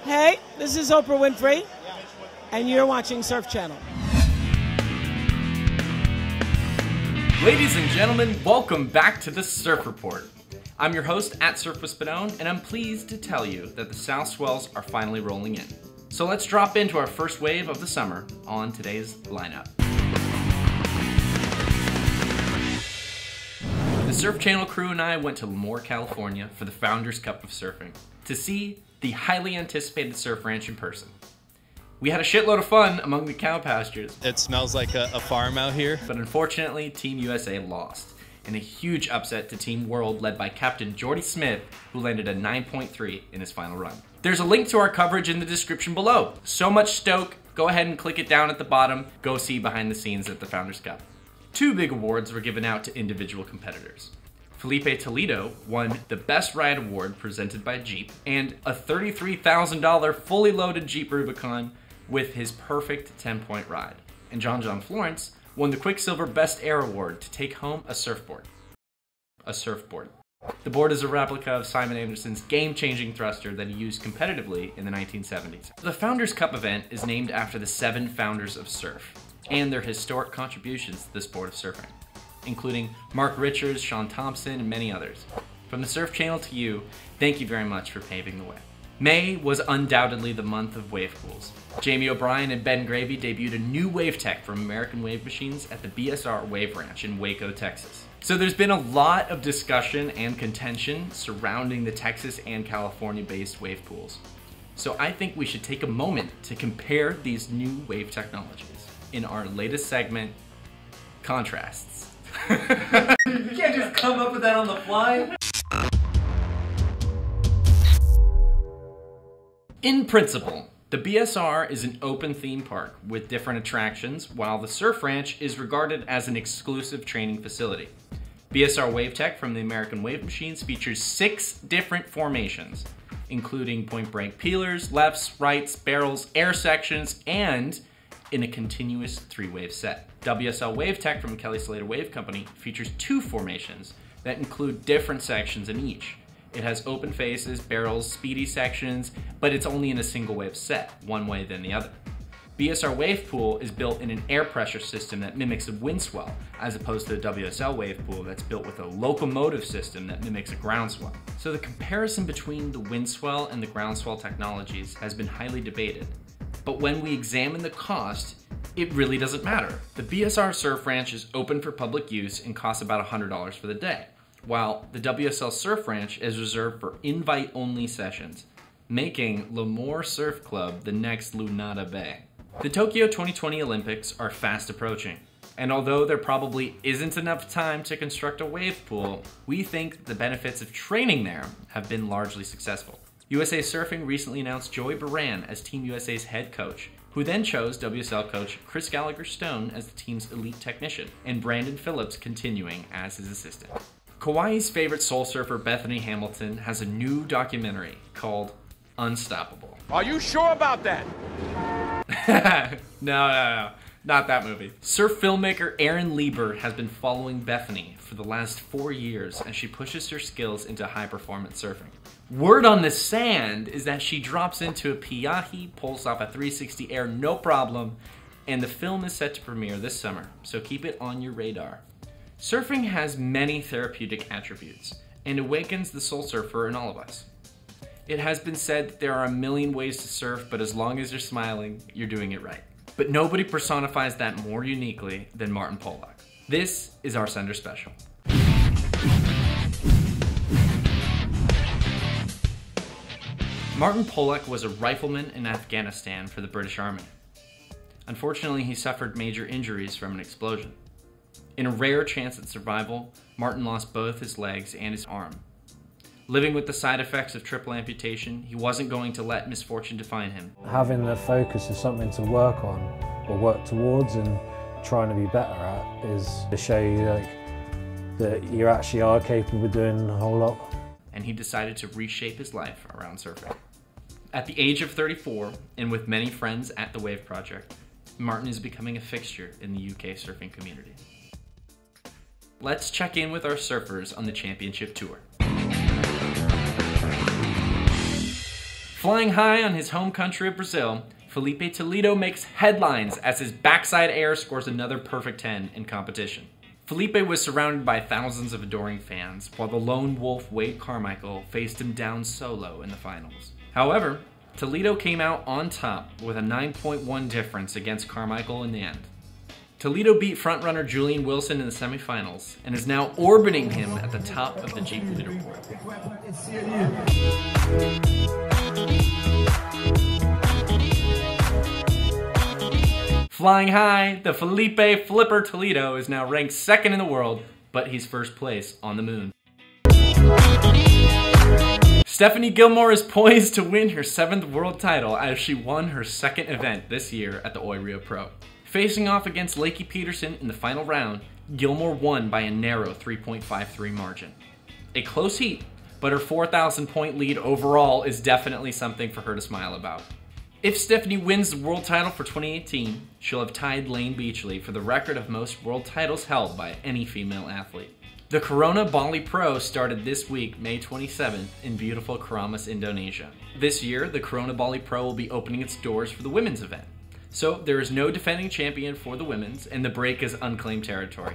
Hey, this is Oprah Winfrey, and you're watching Surf Channel. Ladies and gentlemen, welcome back to the Surf Report. I'm your host at Surf with Spadone, and I'm pleased to tell you that the South Swells are finally rolling in. So let's drop into our first wave of the summer on today's lineup. The Surf Channel crew and I went to Lemoore, California for the Founders Cup of Surfing to see the highly anticipated surf ranch in person. We had a shitload of fun among the cow pastures. It smells like a farm out here. But unfortunately, Team USA lost in a huge upset to Team World led by Captain Jordy Smith, who landed a 9.3 in his final run. There's a link to our coverage in the description below. So much stoke, go ahead and click it down at the bottom. Go see behind the scenes at the Founders Cup. Two big awards were given out to individual competitors. Filipe Toldeo won the Best Ride Award presented by Jeep and a $33,000 fully loaded Jeep Rubicon with his perfect 10-point ride. And John Florence won the Quicksilver Best Air Award to take home a surfboard. A surfboard. The board is a replica of Simon Anderson's game-changing thruster that he used competitively in the 1970s. The Founders Cup event is named after the 7 founders of surf and their historic contributions to the sport of surfing, including Mark Richards, Sean Thompson, and many others. From the Surf Channel to you, thank you very much for paving the way. May was undoubtedly the month of wave pools. Jamie O'Brien and Ben Gravy debuted a new wave tech from American Wave Machines at the BSR Wave Ranch in Waco, Texas. So there's been a lot of discussion and contention surrounding the Texas and California-based wave pools. So I think we should take a moment to compare these new wave technologies in our latest segment, Contrasts. You can't just come up with that on the fly. In principle, the BSR is an open theme park with different attractions, while the Surf Ranch is regarded as an exclusive training facility. BSR Wave Tech from the American Wave Machines features 6 different formations, including point break peelers, lefts, rights, barrels, air sections, and in a continuous 3-wave set. WSL Wave Tech from Kelly Slater Wave Company features 2 formations that include different sections in each. It has open faces, barrels, speedy sections, but it's only in a single wave set, one way than the other. BSR Wave Pool is built in an air pressure system that mimics a wind swell, as opposed to the WSL Wave Pool that's built with a locomotive system that mimics a ground swell. So the comparison between the wind swell and the ground swell technologies has been highly debated. But when we examine the cost, it really doesn't matter. The BSR Surf Ranch is open for public use and costs about $100 for the day, while the WSL Surf Ranch is reserved for invite-only sessions, making Lemoore Surf Club the next Lunada Bay. The Tokyo 2020 Olympics are fast approaching, and although there probably isn't enough time to construct a wave pool, we think the benefits of training there have been largely successful. USA Surfing recently announced Joey Baran as Team USA's head coach, who then chose WSL coach Chris Gallagher-Stone as the team's elite technician, and Brandon Phillips continuing as his assistant. Kauai's favorite soul surfer Bethany Hamilton has a new documentary called Unstoppable. Are you sure about that? No, not that movie. Surf filmmaker Erin Lieber has been following Bethany for the last 4 years as she pushes her skills into high-performance surfing. Word on the sand is that she drops into a piahi, pulls off a 360 air no problem, and the film is set to premiere this summer, so keep it on your radar. Surfing has many therapeutic attributes and awakens the soul surfer in all of us. It has been said that there are a million ways to surf, but as long as you're smiling, you're doing it right. But nobody personifies that more uniquely than Martin Pollock. This is our Sender Special. Martin Pollock was a rifleman in Afghanistan for the British Army. Unfortunately, he suffered major injuries from an explosion. In a rare chance at survival, Martin lost both his legs and his arm. Living with the side effects of triple amputation, he wasn't going to let misfortune define him. Having the focus of something to work on or work towards and trying to be better at is to show you that you actually are capable of doing a whole lot. And he decided to reshape his life around surfing. At the age of 34, and with many friends at the Wave Project, Martin is becoming a fixture in the UK surfing community. Let's check in with our surfers on the championship tour. Flying high on his home country of Brazil, Filipe Toldeo makes headlines as his backside air scores another perfect 10 in competition. Filipe was surrounded by thousands of adoring fans, while the lone wolf Wade Carmichael faced him down solo in the finals. However, Toldeo came out on top with a 9.1 difference against Carmichael in the end. Toldeo beat frontrunner Julian Wilson in the semifinals and is now orbiting him at the top of the Jeep Leaderboard. Flying high, the Filipe Flipper Toldeo is now ranked second in the world, but he's first place on the moon. Stephanie Gilmore is poised to win her 7th world title as she won her 2nd event this year at the Rio Pro. Facing off against Lakey Peterson in the final round, Gilmore won by a narrow 3.53 margin. A close heat, but her 4,000 point lead overall is definitely something for her to smile about. If Stephanie wins the world title for 2018, she'll have tied Lane Beachley for the record of most world titles held by any female athlete. The Corona Bali Pro started this week, May 27th, in beautiful Keramas, Indonesia. This year, the Corona Bali Pro will be opening its doors for the women's event. So there is no defending champion for the women's, and the break is unclaimed territory.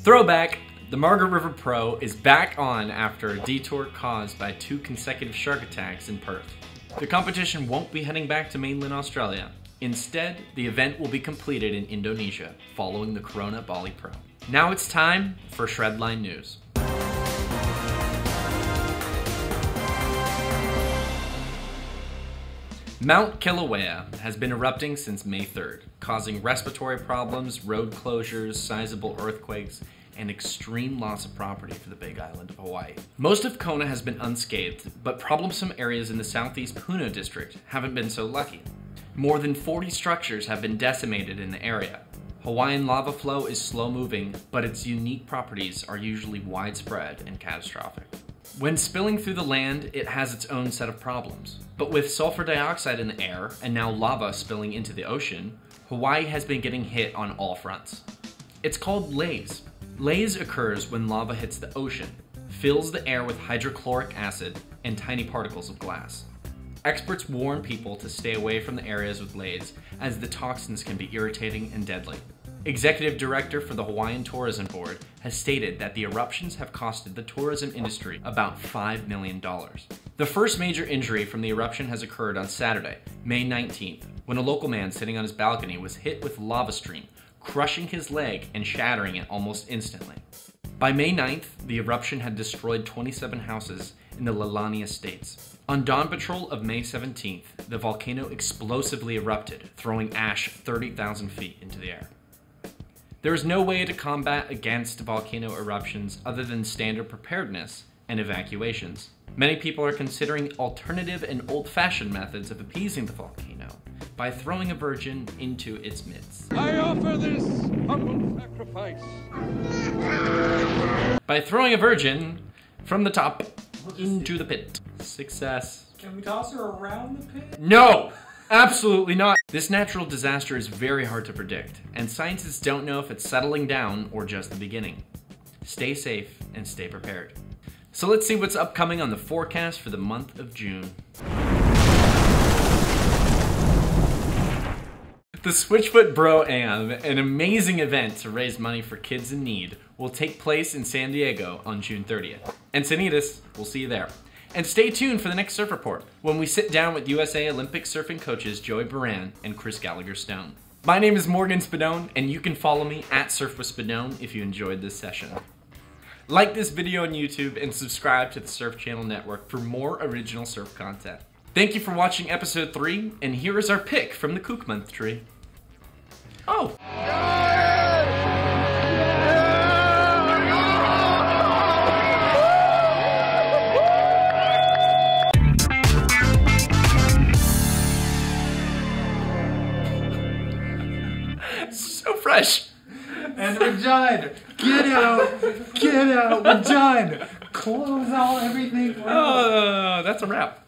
Throwback, the Margaret River Pro is back on after a detour caused by 2 consecutive shark attacks in Perth. The competition won't be heading back to mainland Australia. Instead, the event will be completed in Indonesia, following the Corona Bali Pro. Now it's time for Shredline News. Mount Kilauea has been erupting since May 3rd, causing respiratory problems, road closures, sizable earthquakes, and extreme loss of property for the Big Island of Hawaii. Most of Kona has been unscathed, but problemsome areas in the southeast Puno district haven't been so lucky. More than 40 structures have been decimated in the area. Hawaiian lava flow is slow moving, but its unique properties are usually widespread and catastrophic. When spilling through the land, it has its own set of problems. But with sulfur dioxide in the air, and now lava spilling into the ocean, Hawaii has been getting hit on all fronts. It's called laze. Laze occurs when lava hits the ocean, fills the air with hydrochloric acid and tiny particles of glass. Experts warn people to stay away from the areas with laze, as the toxins can be irritating and deadly. Executive Director for the Hawaiian Tourism Board has stated that the eruptions have costed the tourism industry about $5 million. The first major injury from the eruption has occurred on Saturday, May 19th, when a local man sitting on his balcony was hit with a lava stream, crushing his leg and shattering it almost instantly. By May 9th, the eruption had destroyed 27 houses in the Lalani Estates. On dawn patrol of May 17th, the volcano explosively erupted, throwing ash 30,000 feet into the air. There is no way to combat against volcano eruptions other than standard preparedness and evacuations. Many people are considering alternative and old-fashioned methods of appeasing the volcano by throwing a virgin into its midst. I offer this humble sacrifice. By throwing a virgin from the top into the pit. Success. Can we toss her around the pit? No! Absolutely not. This natural disaster is very hard to predict, and scientists don't know if it's settling down or just the beginning. Stay safe and stay prepared. So let's see what's upcoming on the forecast for the month of June. The Switchfoot Bro-Am, an amazing event to raise money for kids in need, will take place in San Diego on June 30th. Encinitas, we'll see you there. And stay tuned for the next Surf Report, when we sit down with USA Olympic surfing coaches Joey Baran and Chris Gallagher-Stone. My name is Morgan Spadone, and you can follow me at Surf with Spadone if you enjoyed this session. Like this video on YouTube and subscribe to the Surf Channel Network for more original surf content. Thank you for watching episode 3, and here is our pick from the Kook Month tree. Oh! So fresh! And we're done! Get out! Get out! We're done! Close all everything. Oh, that's a wrap.